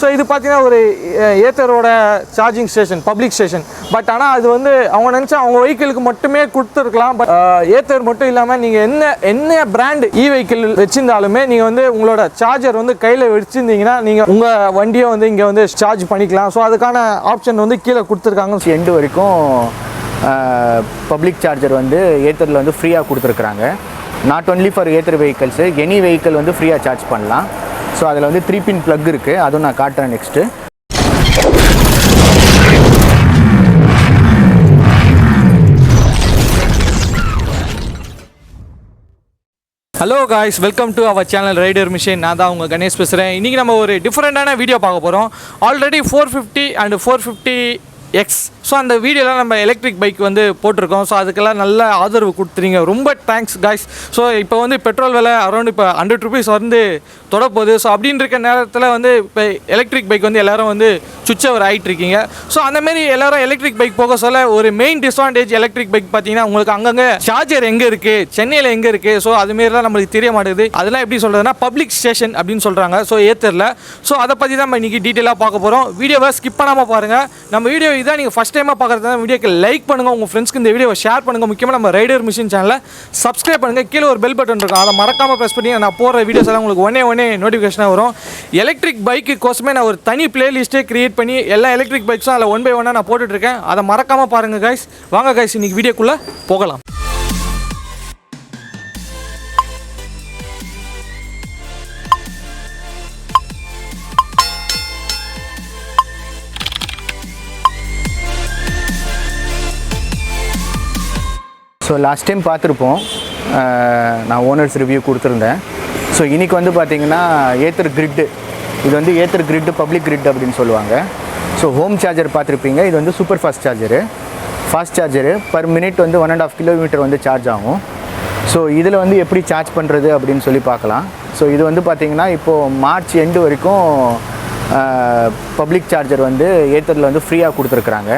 So இது பார்த்தீங்கன்னா ஒரு ஏத்தரோட charging station, public station. But ஆனால் அது வந்து அவங்க நினச்சா அவங்க வெஹிக்கிளுக்கு மட்டுமே கொடுத்துருக்கலாம். பட் ஏத்தர் மட்டும் இல்லாமல் நீங்கள் என்ன பிராண்ட் வெஹிக்கிள் வச்சிருந்தாலுமே நீங்கள் வந்து உங்களோட சார்ஜர் வந்து கையில் வச்சுருந்தீங்கன்னா நீங்கள் உங்கள் வண்டியை வந்து இங்கே வந்து சார்ஜ் பண்ணிக்கலாம். ஸோ அதுக்கான ஆப்ஷன் வந்து கீழே கொடுத்துருக்காங்க. எண்டு வரைக்கும் பப்ளிக் சார்ஜர் வந்து ஏத்தரில் வந்து ஃப்ரீயாக கொடுத்துருக்குறாங்க. Not only for Ather vehicles, any vehicle வந்து ஃப்ரீயாக சார்ஜ் பண்ணலாம். ஸோ அதில் வந்து 3 பின் ப்ளக் இருக்குது, அதுவும் நான் காட்டுறேன் next. Hello guys, welcome to our channel rider machine. நான் தான் உங்கள் கணேஷ் பேசுகிறேன். இன்றைக்கி நம்ம ஒரு டிஃப்ரெண்ட்டான வீடியோ பார்க்க போகிறோம். Already 450 and 450X. ஸோ அந்த வீடியோலாம் நம்ம எலக்ட்ரிக் பைக் வந்து போட்டிருக்கோம். ஸோ அதுக்கெல்லாம் நல்ல ஆதரவு கொடுத்துறீங்க, ரொம்ப தேங்க்ஸ் காய்ஸ். ஸோ இப்போ வந்து பெட்ரோல் விலை அரௌண்ட் இப்போ 100 rupees வந்து தொடப்போகுது. ஸோ அப்படின்னு இருக்க நேரத்தில் வந்து இப்போ எலக்ட்ரிக் பைக் வந்து எல்லோரும் வந்து சுவிட்ச் ஓவர் ஆகிட்டு இருக்கீங்க. ஸோ அந்தமாரி எல்லோரும் எலக்ட்ரிக் பைக் போக சொல்ல ஒரு மெயின் டிஸ்அட்வான்டேஜ் எலக்ட்ரிக் பைக் பார்த்தீங்கன்னா உங்களுக்கு அங்கங்கே சார்ஜர் எங்கே இருக்குது, சென்னையில் எங்கே இருக்குது, ஸோ அதுமாரிலாம் நம்மளுக்கு தெரிய மாட்டேங்குது. அதெல்லாம் எப்படி சொல்கிறதுனா பப்ளிக் ஸ்டேஷன் அப்படின்னு சொல்கிறாங்க. ஸோ ஏத்தரில். ஸோ அதை பற்றி தான் நம்ம இன்றைக்கி டீட்டெயிலாக பார்க்க போகிறோம். வீடியோவை ஸ்கிப் பண்ணாமல் பாருங்கள். நம்ம வீடியோ இதான் நீங்கள் ஃபஸ்ட் டைமாக பார்க்குறது, வீடியோக்கு லைக் பண்ணுங்கள், உங்கள் ஃப்ரெண்ட்ஸ்க்கு இந்த வீடியோவை ஷேர் பண்ணுங்கள். முக்கியமாக நம்ம ரைடர் மிஷின் சேனலை சப்ஸ்கிரைப் பண்ணுங்கள். கீழே ஒரு பெல் பட்டன் இருக்கும், அதை மறக்காமல் ப்ரெஸ் பண்ணி நான் போடுற வீடியோஸ் எல்லாம் உங்களுக்கு ஒன்னே நோட்டிஃபிகேஷனாக வரும். எலக்ட்ரிக் பைக்கு கோசமே நான் ஒரு தனி பிளேலிஸ்ட்டே கிரியேட் பண்ணி எல்லா எலக்ட்ரிக் பைக்ஸும் அதில் 1 by 1 நான் போட்டுட்ருக்கேன். அதை மறக்காமல் பாருங்கள் கைஸ். வாங்க கைஸ், இன்றைக்கி வீடியோக்குள்ளே போகலாம். ஸோ லாஸ்ட் டைம் பார்த்துருப்போம், நான் ஓனர்ஸ் ரிவ்யூ கொடுத்துருந்தேன். ஸோ இன்றைக்கி வந்து பார்த்திங்கன்னா ஏத்தர் கிரிட்டு, இது வந்து ஏத்தர் கிரிட்டு பப்ளிக் கிரிட் அப்படின்னு சொல்லுவாங்க. ஸோ ஹோம் சார்ஜர் பார்த்துருப்பீங்க. இது வந்து super fast charger per minute வந்து 1.5 கிலோமீட்டர் வந்து சார்ஜ் ஆகும். ஸோ இதில் வந்து எப்படி சார்ஜ் பண்ணுறது அப்படின்னு சொல்லி பார்க்கலாம். ஸோ இது வந்து பார்த்திங்கன்னா இப்போது மார்ச் எண்டு வரைக்கும் பப்ளிக் சார்ஜர் வந்து ஏத்தரில் வந்து ஃப்ரீயாக கொடுத்துருக்குறாங்க.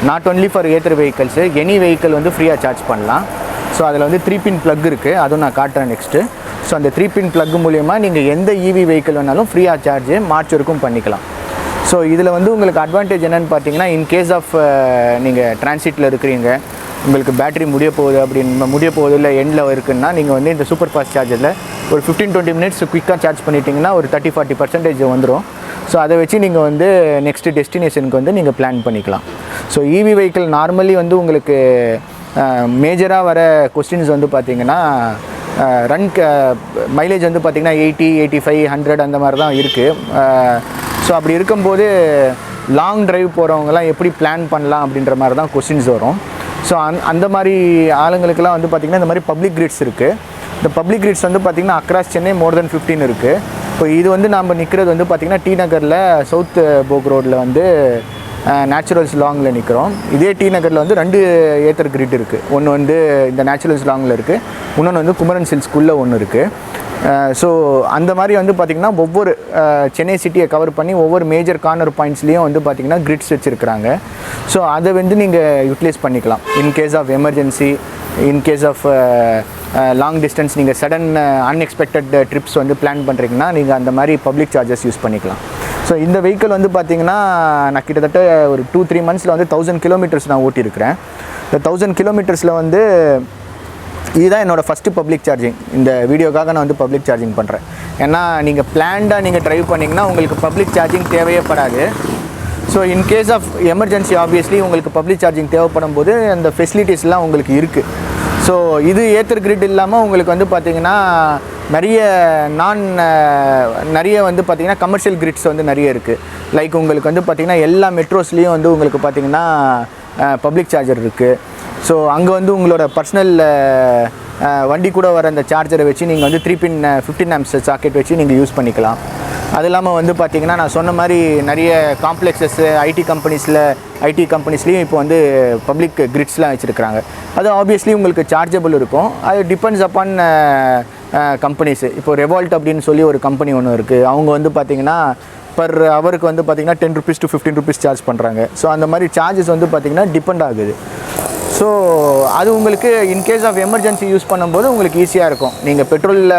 Not only for Ather vehicles, any vehicle வந்து ஃப்ரீயாக சார்ஜ் பண்ணலாம். ஸோ அதில் வந்து 3 பின் ப்ளக் இருக்குது, அதுவும் நான் காட்டுறேன் நெக்ஸ்ட்டு. ஸோ அந்த 3 பின் ப்ளக் மூலிமா நீங்கள் எந்த இவி வெஹிக்கிள் வேணாலும் ஃப்ரீயாக சார்ஜ் மார்ச் வரைக்கும் பண்ணிக்கலாம். ஸோ இதில் வந்து உங்களுக்கு அட்வான்டேஜ் என்னென்னு பார்த்தீங்கன்னா, இன்கேஸ் ஆஃப் நீங்கள் டிரான்சிட்டில் இருக்கிறீங்க, உங்களுக்கு பேட்டரி முடிய போகுது இல்லை எண்டில் இருக்குன்னா நீங்கள் வந்து இந்த சூப்பர் ஃபாஸ்ட் சார்ஜரில் ஒரு 15-20 மினிட்ஸ் குயிக்காக சார்ஜ் பண்ணிட்டீங்கன்னா ஒரு 30-40% வந்துடும். ஸோ அதை வச்சு நீங்கள் வந்து நெக்ஸ்ட்டு டெஸ்டினேஷனுக்கு வந்து நீங்கள் பிளான் பண்ணிக்கலாம். ஸோ இவி வெஹிக்கிள் நார்மலி வந்து உங்களுக்கு மேஜராக வர கொஸ்டின்ஸ் வந்து பார்த்திங்கன்னா மைலேஜ் வந்து பார்த்திங்கன்னா 80, 85, 100 அந்த மாதிரி தான் இருக்குது. ஸோ அப்படி இருக்கும்போது லாங் ட்ரைவ் போகிறவங்கலாம் எப்படி பிளான் பண்ணலாம் அப்படின்ற மாதிரி தான் கொஸ்டின்ஸ் வரும். ஸோ அந்த மாதிரி ஆளுங்களுக்கெல்லாம் வந்து பார்த்திங்கன்னா இந்த மாதிரி பப்ளிக் கிரிட்ஸ் இருக்குது. இந்த பப்ளிக் கிரிட்ஸ் வந்து பார்த்திங்கன்னா அக்ராஸ் சென்னை மோர் தென் 15 இருக்குது. இப்போ இது வந்து நம்ம நிற்கிறது வந்து பார்த்திங்கன்னா டி நகரில் சவுத் போக் ரோட்டில் வந்து நேச்சுரல்ஸ் லாங்கில் நிற்கிறோம். இதே டி நகரில் வந்து 2 ஏத்தர் கிரிட் இருக்குது. ஒன்று வந்து இந்த நேச்சுரல்ஸ் லாங்கில் இருக்குது, இன்னொன்று வந்து குமரன் சில்ஸ்குள்ளே ஒன்று இருக்குது. ஸோ அந்த மாதிரி வந்து பார்த்திங்கன்னா ஒவ்வொரு சென்னை சிட்டியை கவர் பண்ணி ஒவ்வொரு மேஜர் கார்னர் பாயிண்ட்ஸ்லேயும் வந்து பார்த்திங்கன்னா கிரிட்ஸ் வச்சுருக்குறாங்க. ஸோ அதை வந்து நீங்கள் யூட்டிலைஸ் பண்ணிக்கலாம். In case of emergency, in case of long distance, நீங்கள் சடன் அன்எக்ஸ்பெக்டட் ட்ரிப்ஸ் வந்து பிளான் பண்ணுறீங்கன்னா நீங்கள் அந்த மாதிரி பப்ளிக் சார்ஜஸ் யூஸ் பண்ணிக்கலாம். ஸோ இந்த வெஹிக்கிள் வந்து பார்த்திங்கன்னா நான் கிட்டத்தட்ட ஒரு 2-3 months வந்து 1000 கிலோமீட்டர்ஸ் நான் ஓட்டியிருக்கிறேன். இந்த 1000 கிலோமீட்டர்ஸில் வந்து இதுதான் என்னோடய ஃபஸ்ட்டு பப்ளிக் சார்ஜிங். இந்த வீடியோக்காக நான் வந்து பப்ளிக் சார்ஜிங் பண்ணுறேன். ஏன்னா நீங்கள் பிளான்டாக நீங்கள் ட்ரைவ் பண்ணிங்கன்னா உங்களுக்கு பப்ளிக் சார்ஜிங் தேவையப்படாது. So in case of emergency obviously உங்களுக்கு பப்ளிக் சார்ஜிங் தேவைப்படும் போது அந்த ஃபெசிலிட்டிஸ்லாம் உங்களுக்கு இருக்குது. ஸோ இது ஏத்தர் கிரிட் இல்லாமல் உங்களுக்கு வந்து பார்த்திங்கன்னா நிறைய வந்து பார்த்திங்கன்னா கமர்ஷியல் கிரிட்ஸ் வந்து நிறைய இருக்குது. லைக் உங்களுக்கு வந்து பார்த்திங்கன்னா எல்லா மெட்ரோஸ்லேயும் வந்து உங்களுக்கு பார்த்திங்கன்னா பப்ளிக் சார்ஜர் இருக்குது. ஸோ அங்கே வந்து உங்களோட பர்சனல் வண்டி கூட வர அந்த சார்ஜரை வச்சு நீங்கள் வந்து 3 பின் 15 amps சாக்கெட் வச்சு நீங்கள் யூஸ் பண்ணிக்கலாம். அது இல்லாமல் வந்து பார்த்திங்கன்னா நான் சொன்ன மாதிரி நிறைய காம்ப்ளெக்ஸஸ் ஐடி கம்பெனிஸ்லேயும் இப்போ வந்து பப்ளிக் கிரிட்ஸ்லாம் வச்சுருக்காங்க. அது ஆப்வியஸ்லி உங்களுக்கு சார்ஜபிள் இருக்கும். அது டிபெண்ட்ஸ் அப்பான் கம்பெனிஸு. இப்போ ரெவால்ட் அப்படின்னு சொல்லி ஒரு கம்பெனி ஒன்று இருக்குது. அவங்க வந்து பார்த்திங்கன்னா பர் ஹவருக்கு வந்து பார்த்திங்கன்னா 10 rupees to 15 rupees சார்ஜ் பண்ணுறாங்க. ஸோ அந்த மாதிரி சார்ஜஸ் வந்து பார்த்திங்கன்னா டிபெண்ட் ஆகுது. ஸோ அது உங்களுக்கு இன்கேஸ் ஆஃப் எமர்ஜென்சி யூஸ் பண்ணும்போது உங்களுக்கு ஈஸியாக இருக்கும். நீங்கள் பெட்ரோலில்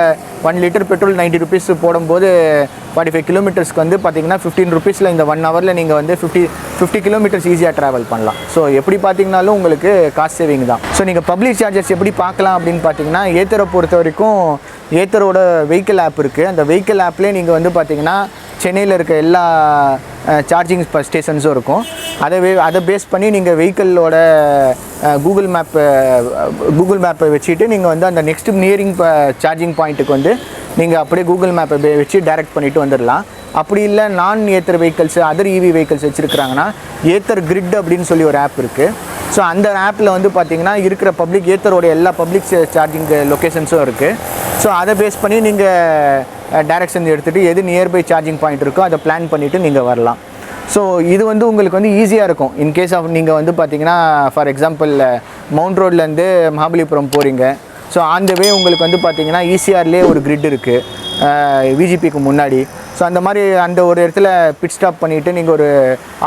1 லிட்டர் பெட்ரோல் 90 ருபீஸ் போடும்போது 45 கிலோமீட்டர்ஸ்க்கு வந்து பார்த்தீங்கன்னா 15 ருபீஸில் இந்த 1 ஹவரில் நீங்கள் வந்து 50 கிலோமீட்டர்ஸ் ஈஸியாக ட்ராவல் பண்ணலாம். ஸோ எப்படி பார்த்தீங்கனாலும் உங்களுக்கு காஸ்ட் சேவிங் தான். ஸோ நீங்கள் பப்ளிக் சார்ஜர்ஸ் எப்படி பார்க்கலாம் அப்படின்னு பார்த்தீங்கன்னா, ஏத்தரை பொறுத்த வரைக்கும் ஏத்தரோட வெஹிக்கிள் ஆப் இருக்குது. அந்த வெஹிக்கிள் ஆப்லேயே நீங்கள் வந்து பார்த்தீங்கன்னா சென்னையில் இருக்க எல்லா சார்ஜிங் ஸ்டேஷன்ஸும் இருக்கும். அதை பேஸ் பண்ணி நீங்கள் வெஹிக்கிளோட கூகுள் மேப்பை வச்சுட்டு நீங்கள் வந்து அந்த நெக்ஸ்ட் நியரிங் சார்ஜிங் பாயிண்ட்டுக்கு வந்து நீங்கள் அப்படியே கூகுள் மேப்பை வச்சு டைரக்ட் பண்ணிவிட்டு வந்துடலாம். அப்படி இல்லை நான் Ather vehicles other EV vehicles வச்சுருக்கிறாங்கன்னா ஏத்தர் கிரிட் அப்படின்னு சொல்லி ஒரு ஆப் இருக்குது. ஸோ அந்த ஆப்பில் வந்து பார்த்திங்கன்னா இருக்கிற ஏத்தரோட எல்லா பப்ளிக் சார்ஜிங் லொக்கேஷன்ஸும் இருக்குது. ஸோ அதை பேஸ் பண்ணி நீங்கள் டைரக்ஷன் எடுத்துகிட்டு எது நியர்பை சார்ஜிங் பாயிண்ட் இருக்கோ அதை பிளான் பண்ணிவிட்டு நீங்கள் வரலாம். ஸோ இது வந்து உங்களுக்கு வந்து ஈஸியாக இருக்கும். இன்கேஸ் ஆஃப் நீங்கள் வந்து பார்த்தீங்கன்னா ஃபார் எக்ஸாம்பிள் மவுண்ட் ரோட்லேருந்து மகாபலிபுரம் போகிறீங்க. ஸோ அந்த வே உங்களுக்கு வந்து பார்த்தீங்கன்னா ஈசிஆர்லேயே ஒரு கிரிட் இருக்குது விஜிபிக்கு முன்னாடி. ஸோ அந்த மாதிரி அந்த ஒரு இடத்துல பிட் ஸ்டாப் பண்ணிவிட்டு நீங்கள் ஒரு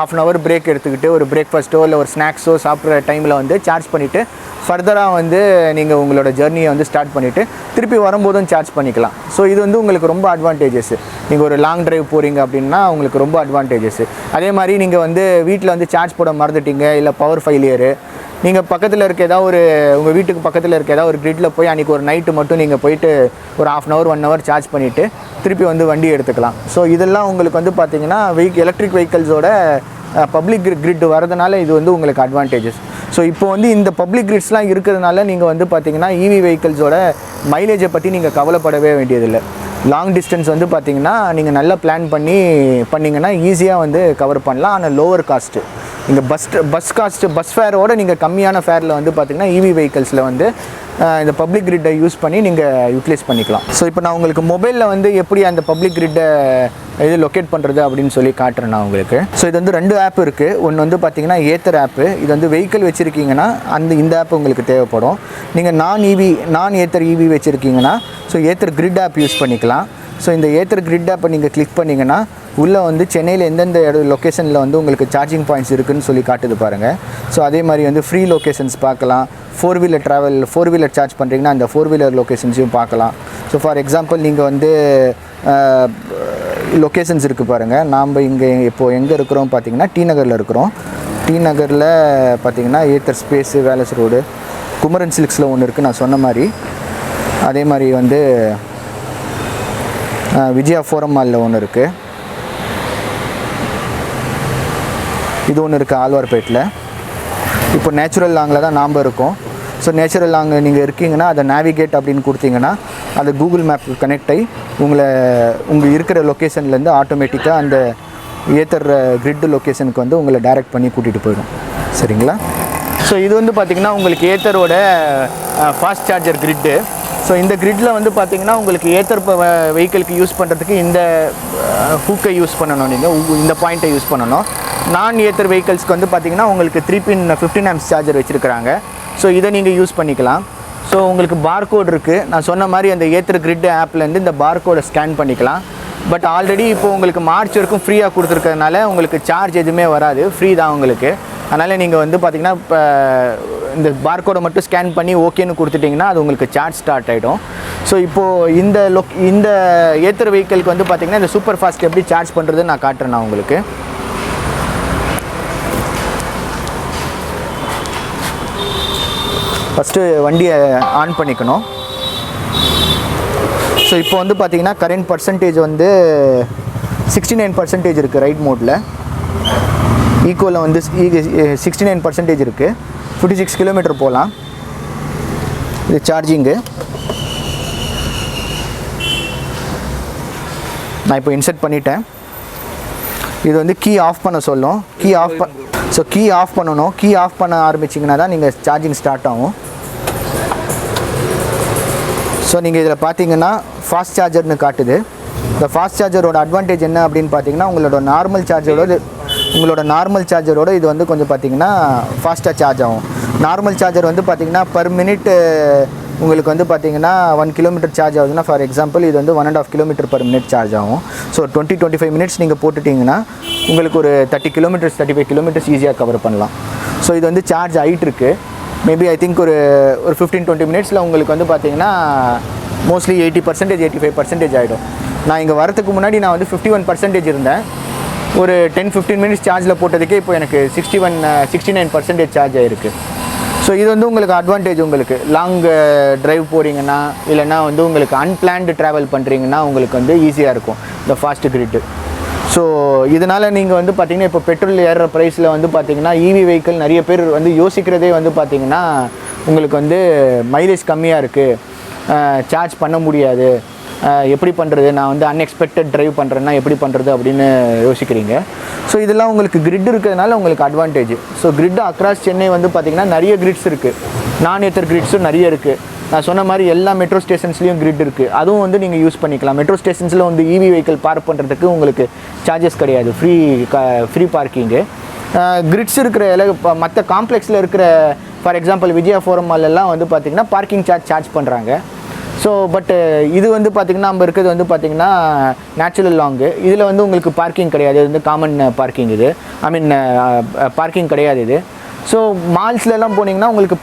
½ hour பிரேக் எடுத்துக்கிட்டு ஒரு பிரேக்ஃபாஸ்ட்டோ இல்லை ஒரு ஸ்நாக்ஸோ சாப்பிட்ற டைமில் வந்து சார்ஜ் பண்ணிவிட்டு ஃபர்தராக வந்து நீங்கள் உங்களோட ஜர்னியை வந்து ஸ்டார்ட் பண்ணிவிட்டு திருப்பி வரும்போதும் சார்ஜ் பண்ணிக்கலாம். ஸோ இது வந்து உங்களுக்கு ரொம்ப அட்வான்டேஜஸ். நீங்கள் ஒரு லாங் டிரைவ் போகிறீங்க அப்படின்னா உங்களுக்கு ரொம்ப அட்வான்டேஜஸ். அதே மாதிரி நீங்கள் வந்து வீட்டில் வந்து சார்ஜ் போட மறந்துட்டீங்க, இல்லை பவர் ஃபெயிலியரு, நீங்கள் பக்கத்தில் இருக்க ஏதாவது உங்கள் வீட்டுக்கு பக்கத்தில் இருக்க ஏதாவது ஒரு கிரிட்டில் போய் அன்றைக்கி ஒரு நைட்டு மட்டும் நீங்கள் போயிட்டு ஒரு ½ hour 1 hour சார்ஜ் பண்ணிவிட்டு திருப்பி வந்து வண்டி எடுத்துக்கலாம். ஸோ இதெல்லாம் உங்களுக்கு வந்து பார்த்திங்கன்னா எலக்ட்ரிக் வெஹிக்கிள்ஸோட பப்ளிக் கிரிட் வரதுனால இது வந்து உங்களுக்கு அட்வான்டேஜஸ். ஸோ இப்போ வந்து இந்த பப்ளிக் கிரிட்ஸ்லாம் இருக்கிறதுனால நீங்கள் வந்து பார்த்திங்கன்னா இவி வெஹிக்கிள்ஸோட மைலேஜை பற்றி நீங்கள் கவலைப்படவே வேண்டியதில்லை. லாங் டிஸ்டன்ஸ் வந்து பார்த்திங்கன்னா நீங்கள் நல்லா பிளான் பண்ணிங்கன்னா ஈஸியாக வந்து கவர் பண்ணலாம். ஆனால் லோவர் காஸ்ட்டு நீங்கள் பஸ் ஃபேரோட நீங்கள் கம்மியான ஃபேரில் வந்து பார்த்திங்கன்னா இவி வெஹிக்கிள்ஸில் வந்து இந்த பப்ளிக் கிரிட்டை யூஸ் பண்ணி நீங்கள் யூட்டிலைஸ் பண்ணிக்கலாம். ஸோ இப்போ நான் உங்களுக்கு மொபைலில் வந்து எப்படி அந்த பப்ளிக் கிரிட்டை இது லொக்கேட் பண்ணுறது அப்படின்னு சொல்லி காட்டுறேன் நான் உங்களுக்கு. ஸோ இது வந்து 2 ஆப் இருக்குது. ஒன்று வந்து பார்த்திங்கன்னா ஏத்தர் ஆப்பு. இது வந்து வெஹிக்கிள் வச்சுருக்கீங்கன்னா இந்த ஆப் உங்களுக்கு தேவைப்படும். நீங்கள் நான் ஏத்தர் இவி வச்சுருக்கீங்கன்னா so Ather grid app use பண்ணிக்கலாம். ஸோ இந்த ஏத்தர் கிரிட் ஆப்பை நீங்கள் கிளிக் பண்ணிங்கன்னா உள்ளே வந்து சென்னையில் எந்தெந்த லொக்கேஷனில் வந்து உங்களுக்கு சார்ஜிங் பாயிண்ட்ஸ் இருக்குதுன்னு சொல்லி காட்டுது பாருங்கள். ஸோ அதே மாதிரி வந்து ஃப்ரீ லொக்கேஷன்ஸ் பார்க்கலாம். 4 வீலர் சார்ஜ் பண்ணுறீங்கன்னா அந்த 4 வீலர் லொக்கேஷன்ஸையும் பார்க்கலாம். ஸோ ஃபார் எக்ஸாம்பிள் நீங்கள் வந்து லொக்கேஷன்ஸ் இருக்குது பாருங்கள். நாம் இங்கே இப்போது எங்கே இருக்கிறோம் பார்த்தீங்கன்னா டி நகரில் இருக்கிறோம். டி நகரில் பார்த்தீங்கன்னா Ather space Wallace road Kumaran சில்க்ஸில் ஒன்று இருக்குது நான் சொன்ன மாதிரி. அதே மாதிரி வந்து விஜயா ஃபோரம் மாலில் ஒன்று இருக்குது. இது ஒன்று இருக்குது ஆழ்வார்பேட்டில். இப்போ நேச்சுரல் லாங்கில் தான் நாம் இருக்கோம். ஸோ நேச்சுரல் லாங் நீங்கள் இருக்கீங்கன்னா அதை நேவிகேட் அப்படின்னு கொடுத்தீங்கன்னா அது கூகுள் மேப்புக்கு கனெக்ட் ஆகி உங்கள் இருக்கிற லொக்கேஷன்லேருந்து ஆட்டோமேட்டிக்காக அந்த ஏத்தர் கிரிட் லொக்கேஷனுக்கு வந்து உங்களை டைரக்ட் பண்ணி கூட்டிகிட்டு போயிடும். சரிங்களா? ஸோ இது வந்து பார்த்திங்கன்னா உங்களுக்கு ஏத்தரோட ஃபாஸ்ட் சார்ஜர் கிரிட்டு. ஸோ இந்த கிரிட்டில் வந்து பார்த்திங்கன்னா உங்களுக்கு ஏத்தர் வெஹிக்கிளுக்கு யூஸ் பண்ணுறதுக்கு இந்த ஹூக்கை யூஸ் பண்ணணும். நீங்கள் இந்த பாயிண்ட்டை யூஸ் பண்ணணும். நான் ஏத்தர் வெஹிக்கிள்ஸ்க்கு வந்து பார்த்திங்கன்னா உங்களுக்கு 3 pin 15 amps சார்ஜர் வச்சுருக்கிறாங்க. ஸோ இதை நீங்கள் யூஸ் பண்ணிக்கலாம். ஸோ உங்களுக்கு பார்கோட் இருக்குது. நான் சொன்ன மாதிரி அந்த ஏத்தர் கிரிட் ஆப்லேருந்து இந்த பார்கோடை ஸ்கேன் பண்ணிக்கலாம். பட் ஆல்ரெடி இப்போது உங்களுக்கு மார்ச் வரைக்கும் ஃப்ரீயாக கொடுத்துருக்கிறதுனால உங்களுக்கு சார்ஜ் எதுவுமே வராது, ஃப்ரீ தான் உங்களுக்கு. அதனால் நீங்கள் வந்து பார்த்திங்கன்னா இப்போ இந்த பார்கோடை மட்டும் ஸ்கேன் பண்ணி ஓகேன்னு கொடுத்துட்டிங்கன்னா அது உங்களுக்கு சார்ஜ் ஸ்டார்ட் ஆகிடும். ஸோ இப்போது இந்த ஏத்தர் வெஹிக்கிளுக்கு வந்து பார்த்திங்கன்னா இந்த சூப்பர் ஃபாஸ்ட் எப்படி சார்ஜ் பண்ணுறதுன்னு நான் காட்டுறேன் நான் உங்களுக்கு. ஃபஸ்ட்டு வண்டியை ஆன் பண்ணிக்கணும். ஸோ இப்போ வந்து பார்த்திங்கன்னா கரண்ட் பர்சன்டேஜ் வந்து 69% இருக்குது ரைட் மோடில். ஈக்குவலில் வந்து 69% இருக்குது. 56 கிலோமீட்டர் போகலாம். இது சார்ஜிங்கு. நான் இப்போ இன்செர்ட் பண்ணிட்டேன். இது வந்து கீ ஆஃப் பண்ண சொல்லும். கீ ஆஃப் பண்ணணும். கீ ஆஃப் பண்ண ஆரம்பிச்சிங்கன்னா தான் நீங்கள் சார்ஜிங் ஸ்டார்ட் ஆகும். ஸோ நீங்கள் இதில் பார்த்தீங்கன்னா ஃபாஸ்ட் சார்ஜர்னு காட்டுது. இந்த ஃபாஸ்ட் சார்ஜரோட அட்வான்டேஜ் என்ன அப்படின்னு பார்த்தீங்கன்னா உங்களோட நார்மல் சார்ஜரோட இது வந்து கொஞ்சம் பார்த்தீங்கன்னா ஃபாஸ்ட்டாக சார்ஜ் ஆகும். நார்மல் சார்ஜர் வந்து பார்த்தீங்கன்னா பர் மினிட் உங்களுக்கு வந்து பார்த்தீங்கன்னா 1 கிலோமீட்டர் சார்ஜ் ஆகுதுன்னா ஃபார் எக்ஸாம்பிள் இது வந்து 1.5 கிலோமீட்டர் பர் மினிட் சார்ஜ் ஆகும். ஸோ 20-25 மினிட்ஸ் நீங்கள் போட்டுட்டிங்கன்னா உங்களுக்கு ஒரு 35 கிலோமீட்டர்ஸ் ஈஸியாக கவர் பண்ணலாம். ஸோ இது வந்து சார்ஜ் ஆகிட்டுருக்கு. மேபி ஐ திங்க் ஒரு 15-20 மினிட்ஸில் உங்களுக்கு வந்து பார்த்தீங்கன்னா மோஸ்ட்லி 80% 85% ஆகிடும். நான் இங்கே வரதுக்கு முன்னாடி நான் வந்து 51% இருந்தேன். ஒரு 10-15 மினிட்ஸ் சார்ஜில் போட்டதுக்கே இப்போ எனக்கு 69% சார்ஜ் ஆகிருக்கு. ஸோ இது வந்து உங்களுக்கு அட்வான்டேஜ். உங்களுக்கு லாங் ட்ரைவ் போகிறீங்கன்னா இல்லைன்னா வந்து உங்களுக்கு அன்பிளான்டு ட்ராவல் பண்ணுறீங்கன்னா உங்களுக்கு வந்து ஈஸியாக இருக்கும் இந்த ஃபாஸ்ட் கிரிட்டு. ஸோ இதனால் நீங்கள் வந்து பார்த்திங்கன்னா இப்போ பெட்ரோல் ஏறுற ப்ரைஸில் வந்து பார்த்திங்கன்னா இவி வெஹிக்கிள் நிறைய பேர் வந்து யோசிக்கிறதே வந்து பார்த்திங்கன்னா உங்களுக்கு வந்து மைலேஜ் கம்மியாக இருக்குது, சார்ஜ் பண்ண முடியாது, எப்படி பண்ணுறது, நான் வந்து அன்எக்ஸ்பெக்டட் ட்ரைவ் பண்ணுறேன்னா எப்படி பண்ணுறது அப்படின்னு யோசிக்கிறீங்க. ஸோ இதெல்லாம் உங்களுக்கு கிரிட் இருக்கிறதுனால உங்களுக்கு advantage. So grid across Chennai வந்து பார்த்திங்கன்னா நிறைய கிரிட்ஸ் இருக்குது. நான் எத்தர் கிரிட்ஸும் நிறைய இருக்குது. நான் சொன்ன மாதிரி எல்லா மெட்ரோ ஸ்டேஷன்ஸ்லேயும் கிரிட் இருக்குது. அதுவும் வந்து நீங்கள் யூஸ் பண்ணிக்கலாம். மெட்ரோ ஸ்டேஷன்ஸில் வந்து இவி வெஹிக்கிள் பார்க் பண்ணுறதுக்கு உங்களுக்கு சார்ஜஸ் கிடையாது, ஃப்ரீ பார்க்கிங்கு. கிரிட்ஸ் இருக்கிற மற்ற காம்ப்ளெக்ஸில் இருக்கிற ஃபார் எக்ஸாம்பிள் விஜயா ஃபோரம் மாலெல்லாம் வந்து பார்த்திங்கன்னா பார்க்கிங் சார்ஜ் பண்ணுறாங்க. ஸோ பட் இது வந்து பார்த்திங்கன்னா நம்ம இருக்கிறது வந்து பார்த்திங்கன்னா நேச்சுரல் லாங்கு. இதில் வந்து உங்களுக்கு பார்க்கிங் கிடையாது. இது வந்து காமன் பார்க்கிங். இது பார்க்கிங் கிடையாது இது. ஸோ மால்ஸ்லலாம் போனீங்கன்னா உங்களுக்கு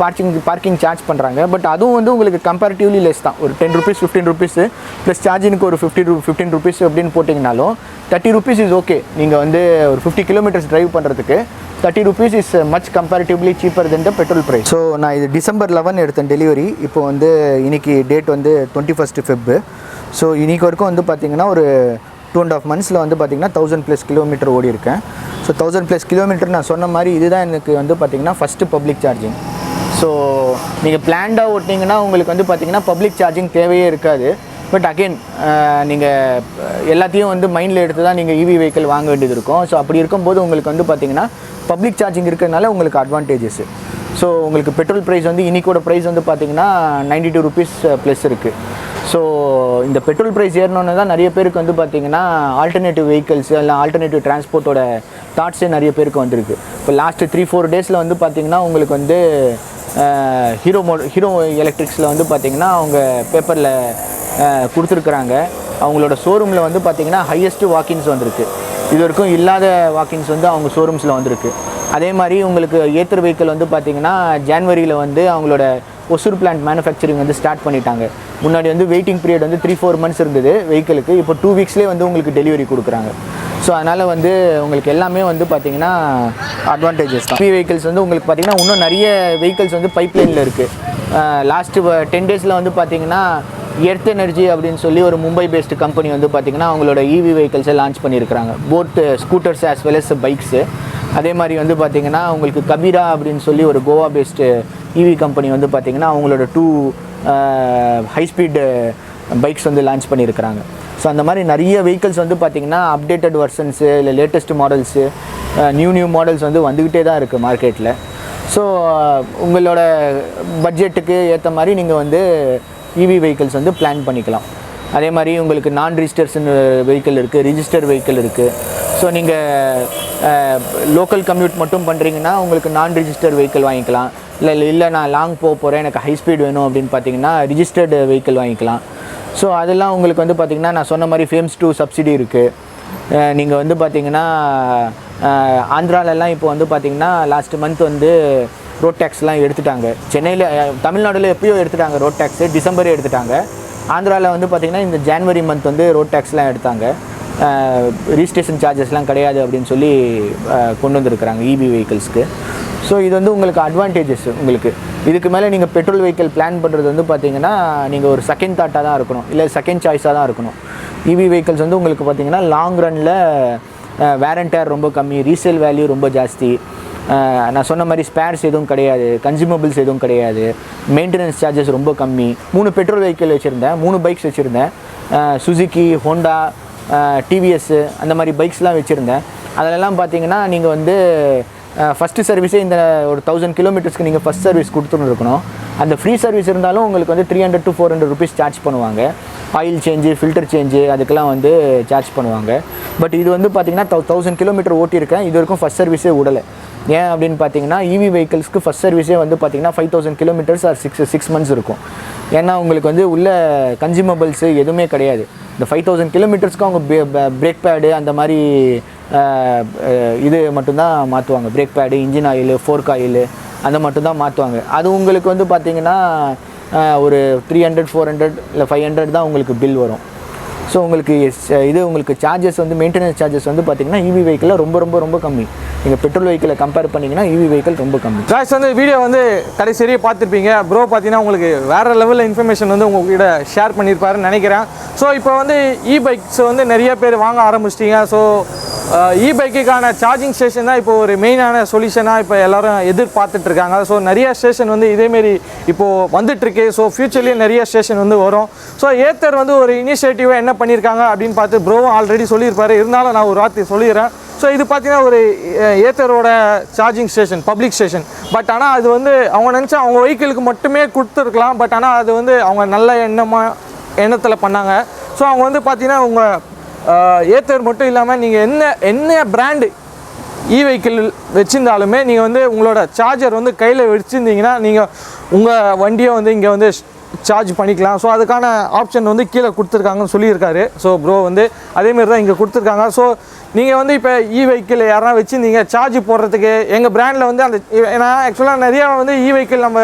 பார்க்கிங் சார்ஜ் பண்ணுறாங்க. பட் அதுவும் வந்து உங்களுக்கு கம்பேரிட்டிவ்லி லெஸ் தான். ஒரு 10 rupees 15 rupees ப்ளஸ் சார்ஜினுக்கு ஒரு 15 rupees அப்படின்னு போட்டிங்கனாலும் 30 rupees இஸ் ஓகே. நீங்கள் வந்து ஒரு 50 kilometers ட்ரைவ் பண்ணுறதுக்கு 30 rupees is much comparatively cheaper than the petrol price. So நான் இது December 11 எடுத்தேன் டெலிவரி. இப்போ வந்து இன்றைக்கி டேட் வந்து 21st Feb. ஸோ இன்றைக்கி வரைக்கும் வந்து பார்த்திங்கன்னா ஒரு 2.5 monthsல வந்து பார்த்திங்கன்னா 1000+ கிலோமீட்டர் ஓடி இருக்கேன். ஸோ 1000+ கிலோமீட்டர் நான் சொன்ன மாதிரி இதுதான் எனக்கு வந்து பார்த்திங்கன்னா ஃபஸ்ட்டு பப்ளிக் சார்ஜிங். ஸோ நீங்கள் பிளான்டாக ஓட்டினீங்கன்னா உங்களுக்கு வந்து பார்த்திங்கன்னா பப்ளிக் சார்ஜிங் தேவையே இருக்காது. பட் அகெயின் நீங்கள் எல்லாத்தையும் வந்து மைண்டில் எடுத்து தான் நீங்கள் இவி வெஹிக்கிள் வாங்க வேண்டியது இருக்கும். ஸோ அப்படி இருக்கும்போது உங்களுக்கு வந்து பார்த்திங்கன்னா பப்ளிக் சார்ஜிங் இருக்கிறதுனால உங்களுக்கு அட்வான்டேஜஸ். ஸோ உங்களுக்கு பெட்ரோல் ப்ரைஸ் வந்து இன்றைக்கோட ப்ரைஸ் வந்து பார்த்திங்கன்னா 92 rupees ப்ளஸ் இருக்குது. ஸோ இந்த பெட்ரோல் ப்ரைஸ் ஏறணுன்னு தான் நிறைய பேருக்கு வந்து பார்த்திங்கன்னா ஆல்டர்னேட்டிவ் வெஹிக்கிள்ஸ் இல்லை ஆல்டர்னேட்டிவ் டிரான்ஸ்போர்ட்டோட தாட்ஸே நிறைய பேருக்கு வந்திருக்கு. இப்போ லாஸ்ட்டு 3-4 டேஸில் வந்து பார்த்திங்கன்னா உங்களுக்கு வந்து ஹீரோ எலக்ட்ரிக்ஸில் வந்து பார்த்திங்கன்னா அவங்க பேப்பரில் கொடுத்துருக்குறாங்க. அவங்களோட ஷோரூமில் வந்து பார்த்திங்கன்னா ஹையஸ்ட்டு வாக்கின்ஸ் வந்திருக்கு. இது வரைக்கும் இல்லாத வாக்கின்ஸ் வந்து அவங்க ஷோரூம்ஸில் வந்திருக்கு. அதே மாதிரி உங்களுக்கு ஏத்தர் வெஹிக்கிள் வந்து பார்த்திங்கன்னா ஜான்வரியில் வந்து அவங்களோட ஒசூர் பிளான்ட் மேனுஃபேக்சரிங் வந்து ஸ்டார்ட் பண்ணிட்டாங்க. முன்னாடி வந்து வெயிட்டிங் பீரியட் வந்து 3-4 months இருந்தது வெஹிக்கிளுக்கு. இப்போ 2 weeksலேயே வந்து உங்களுக்கு டெலிவரி கொடுக்குறாங்க. ஸோ அதனால் வந்து உங்களுக்கு எல்லாமே வந்து பார்த்திங்கன்னா அட்வான்டேஜஸ் தான். வெஹிக்கிள்ஸ் வந்து உங்களுக்கு பார்த்திங்கன்னா இன்னும் நிறைய வெஹிக்கிள்ஸ் வந்து பைப்லைனில் இருக்குது. லாஸ்ட்டு 10 daysல வந்து பார்த்திங்கன்னா எர்த் எனர்ஜி அப்படின்னு சொல்லி ஒரு மும்பை பேஸ்டு கம்பெனி வந்து பார்த்திங்கன்னா அவங்களோட இவி வெஹிக்கிள்ஸை லான்ச் பண்ணியிருக்கிறாங்க. Both scooters as well as bikes. அதே மாதிரி வந்து பார்த்திங்கன்னா உங்களுக்கு கபீரா அப்படின்னு சொல்லி ஒரு கோவா பேஸ்டு இவி கம்பெனி வந்து பார்த்திங்கன்னா அவங்களோட 2 ஹை ஸ்பீடு பைக்ஸ் வந்து லான்ச் பண்ணியிருக்கிறாங்க. ஸோ அந்த மாதிரி நிறைய வெஹிக்கிள்ஸ் வந்து பார்த்திங்கன்னா அப்டேட்டட் வெர்ஷன்ஸு இல்லை லேட்டஸ்ட் மாடல்ஸு நியூ மாடல்ஸ் வந்து வந்துக்கிட்டே தான் இருக்குது மார்க்கெட்டில். ஸோ உங்களோட பட்ஜெட்டுக்கு ஏற்ற மாதிரி நீங்கள் வந்து இவி வெஹிக்கிள்ஸ் வந்து பிளான் பண்ணிக்கலாம். அதே மாதிரி உங்களுக்கு நான் ரிஜிஸ்டர்ஸ்னு வெஹிக்கிள் இருக்குது, ரிஜிஸ்டர் வெஹிக்கிள் இருக்குது. ஸோ நீங்கள் லோக்கல் கம்யூட் மட்டும் பண்ணுறீங்கன்னா உங்களுக்கு நான் ரிஜிஸ்டர் வெஹிக்கிள் வாங்கிக்கலாம். இல்லை நான் லாங் போகிறேன் எனக்கு ஹை ஸ்பீட் வேணும் அப்படின்னு பார்த்தீங்கன்னா ரிஜிஸ்டர்டு வெஹிக்கிள் வாங்கிக்கலாம். ஸோ அதெல்லாம் உங்களுக்கு வந்து பார்த்திங்கன்னா நான் சொன்ன மாதிரி ஃபேம்ஸ் 2 சப்சிடி இருக்குது. நீங்கள் வந்து பார்த்திங்கன்னா ஆந்திராலெல்லாம் இப்போ வந்து பார்த்திங்கன்னா லாஸ்ட் மந்த் வந்து ரோட் டேக்ஸ்லாம் எடுத்துட்டாங்க. சென்னையில் தமிழ்நாடுல எப்பயோ எடுத்துட்டாங்க ரோட் டேக்ஸு, டிசம்பரே எடுத்துட்டாங்க. ஆந்திராவில் வந்து பார்த்திங்கன்னா இந்த ஜான்வரி மந்த் வந்து ரோட் டேக்ஸ்லாம் எடுத்தாங்க. ரிஜிஸ்ட்ரேஷன் சார்ஜஸ்லாம் கிடையாது அப்படின்னு சொல்லி கொண்டு வந்துருக்குறாங்க இபி வெஹிக்கிள்ஸ்க்கு. ஸோ இது வந்து உங்களுக்கு அட்வான்டேஜஸ். உங்களுக்கு இதுக்கு மேலே நீங்கள் பெட்ரோல் வெஹிக்கிள் பிளான் பண்ணுறது வந்து பார்த்திங்கன்னா நீங்கள் ஒரு செகண்ட் தாட்டாக தான் இருக்கணும், இல்லை செகண்ட் சாய்ஸாக தான் இருக்கணும். இபி வெஹிக்கிள்ஸ் வந்து உங்களுக்கு பார்த்திங்கன்னா லாங் ரனில் வேர் அண்ட் டேர் ரொம்ப கம்மி, ரீசேல் வேல்யூ ரொம்ப ஜாஸ்தி. நான் சொன்ன மாதிரி ஸ்பேர்ஸ் எதுவும் கிடையாது, கன்சியூமபிள்ஸ் எதுவும் கிடையாது, மெயின்டெனன்ஸ் சார்ஜஸ் ரொம்ப கம்மி. 3 பெட்ரோல் வெஹிக்கிள் வச்சுருந்தேன், 3 பைக்ஸ் வச்சுருந்தேன். சுசுகி, ஹோண்டா, டிவிஎஸ்ஸு அந்த மாதிரி பைக்ஸ்லாம் வச்சுருந்தேன். அதிலெல்லாம் பார்த்தீங்கன்னா நீங்கள் வந்து ஃபஸ்ட்டு சர்வீஸே இந்த ஒரு 1000 கிலோமீட்டர்ஸ்க்கு நீங்கள் ஃபஸ்ட் சர்வீஸ் கொடுத்துன்னு இருக்கணும். அந்த ஃப்ரீ சர்வீஸ் இருந்தாலும் உங்களுக்கு வந்து 300 to 400 rupees சார்ஜ் பண்ணுவாங்க. ஆயில் சேஞ்சு, ஃபில்டர் சேஞ்சு அதுக்கெல்லாம் வந்து சார்ஜ் பண்ணுவாங்க. பட் இது வந்து பார்த்திங்கன்னா 1000 கிலோமீட்டர் ஓட்டியிருக்கேன், இது வரைக்கும் ஃபஸ்ட் சர்வீஸே விடலை. ஏன் அப்படின்னு பார்த்தீங்கன்னா இவி வெஹிக்கிள்ஸ்க்கு ஃபஸ்ட் சர்வீஸே வந்து பார்த்திங்கன்னா 5000 kilometers ஆர் 6 months இருக்கும். ஏன்னா உங்களுக்கு வந்து உள்ள கன்சியூமபிள்ஸு எதுவுமே கிடையாது. இந்த 5000 kilometersக்கு அவங்க பிரேக் பேடு அந்த மாதிரி இது மட்டும்தான் மாற்றுவாங்க. Brake pad, engine oil, fork oil அந்த மட்டும் தான் மாற்றுவாங்க. அது உங்களுக்கு வந்து பார்த்திங்கன்னா ஒரு 300 400 இல்லை 500 தான் உங்களுக்கு பில் வரும். ஸோ உங்களுக்கு இது உங்களுக்கு சார்ஜஸ் வந்து மெயின்டெனன்ஸ் சார்ஜஸ் வந்து பார்த்திங்கன்னா EV வெஹிக்கிளில் ரொம்ப ரொம்ப ரொம்ப கம்மி. நீங்கள் பெட்ரோல் வெஹிக்கிளை கம்பேர் பண்ணிங்கன்னா EV வெஹிக்கிள் ரொம்ப கம்மி. காய்ஸ் வந்து வீடியோ வந்து கடைசி சரியாக பார்த்துருப்பீங்க. ப்ரோ பார்த்தீங்கன்னா உங்களுக்கு வேறு லெவலில் இன்ஃபர்மேஷன் வந்து உங்கள்கிட்ட ஷேர் பண்ணியிருப்பாருன்னு நினைக்கிறேன். ஸோ இப்போ வந்து பைக்ஸ் வந்து நிறைய பேர் வாங்க ஆரம்பிச்சிட்டிங்க. ஸோ பைக்குக்கான சார்ஜிங் ஸ்டேஷன் தான் இப்போ ஒரு மெயினான சொல்யூஷனாக இப்போ எல்லோரும் எதிர்பார்த்துட்ருக்காங்க. ஸோ நிறைய ஸ்டேஷன் வந்து இதேமாரி இப்போது வந்துட்டுருக்கு. ஸோ ஃப்யூச்சர்லேயும் நிறைய ஸ்டேஷன் வந்து வரும். ஸோ ஏத்தர் வந்து ஒரு இனிஷியேட்டிவாக என்ன பண்ணியிருக்காங்க அப்படின்னு பார்த்து ப்ரோவும் ஆல்ரெடி சொல்லியிருப்பாரு. இருந்தாலும் நான் ஒரு வார்த்தை சொல்லிடுறேன். ஸோ இது பார்த்தீங்கன்னா ஒரு ஏத்தரோட charging station, public station. But ஆனால் அது வந்து அவங்க நினச்சா அவங்க வெஹிக்கிளுக்கு மட்டுமே கொடுத்துருக்கலாம். பட் ஆனால் அது வந்து அவங்க நல்ல எண்ணத்தில் பண்ணாங்க. ஸோ அவங்க வந்து பார்த்தீங்கன்னா உங்கள் ஏத்தர் மட்டும் இல்லாமல் நீங்கள் என்ன பிராண்டு வெஹிக்கிள் வச்சுருந்தாலுமே நீங்கள் வந்து உங்களோட சார்ஜர் வந்து கையில் வச்சுருந்தீங்கன்னா நீங்கள் உங்கள் வண்டியை வந்து இங்கே வந்து சார்ஜ் பண்ணிக்கலாம். ஸோ அதுக்கான ஆப்ஷன் வந்து கீழே கொடுத்துருக்காங்கன்னு சொல்லியிருக்காரு. ஸோ ப்ரோ வந்து அதேமாரி தான் இங்கே கொடுத்துருக்காங்க. ஸோ நீங்கள் வந்து இப்போ வெஹிக்கிள் யாரா வச்சுருந்தீங்க சார்ஜ் போடுறதுக்கு எங்கள் பிராண்டில் வந்து அந்த நான் ஆக்சுவலாக நிறையா வந்து வெஹிக்கிள் நம்ம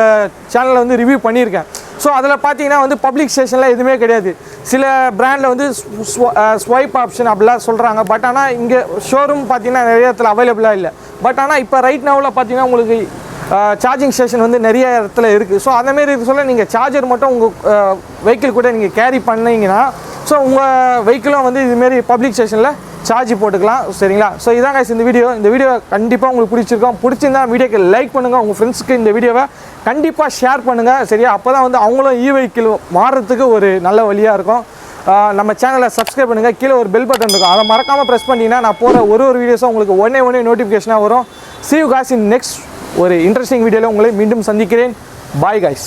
சேனலில் வந்து ரிவ்யூ பண்ணியிருக்கேன். ஸோ அதில் பார்த்தீங்கன்னா வந்து பப்ளிக் ஸ்டேஷனில் எதுவுமே கிடையாது. சில பிராண்டில் வந்து ஸ்வைப் ஆப்ஷன் அப்படிலாம் சொல்கிறாங்க. பட் ஆனால் இங்கே ஷோரூம் பார்த்தீங்கன்னா நிறைய இடத்துல அவைலபிளாக இல்லை. பட் ஆனால் இப்போ ரைட் நவுவில் பார்த்தீங்கன்னா உங்களுக்கு சார்ஜிங் ஸ்டேஷன் வந்து நிறைய இடத்துல இருக்குது. ஸோ அந்தமாரி இருக்க சொல்ல நீங்கள் சார்ஜர் மட்டும் உங்கள் வெஹிக்கிள் கூட நீங்கள் கேரி பண்ணிங்கன்னா ஸோ உங்கள் வெஹிக்கிளும் வந்து இதுமாரி பப்ளிக் ஸ்டேஷனில் சார்ஜ் போட்டுக்கலாம். சரிங்களா? ஸோ இதான் guys இந்த வீடியோ கண்டிப்பாக உங்களுக்கு பிடிச்சிருக்கோம். பிடிச்சிருந்தா வீடியோக்கு லைக் பண்ணுங்கள். உங்கள் ஃப்ரெண்ட்ஸுக்கு இந்த வீடியோவை கண்டிப்பாக ஷேர் பண்ணுங்கள். சரியா? அப்போ தான் வந்து அவங்களும் வெஹிக்கிள் மாறுறதுக்கு ஒரு நல்ல வழியாக இருக்கும். நம்ம சேனலை சப்ஸ்கிரைப் பண்ணுங்கள். கீழே ஒரு பெல் பட்டன் இருக்கும், அதை மறக்காமல் ப்ரெஸ் பண்ணிங்கன்னா நான் போகிற ஒரு வீடியோஸும் உங்களுக்கு ஒன்றே நோட்டிஃபிகேஷனாக வரும். See you guys in next ஒரு இன்ட்ரெஸ்டிங் வீடியோவில் உங்களை மீண்டும் சந்திக்கிறேன். பாய் guys.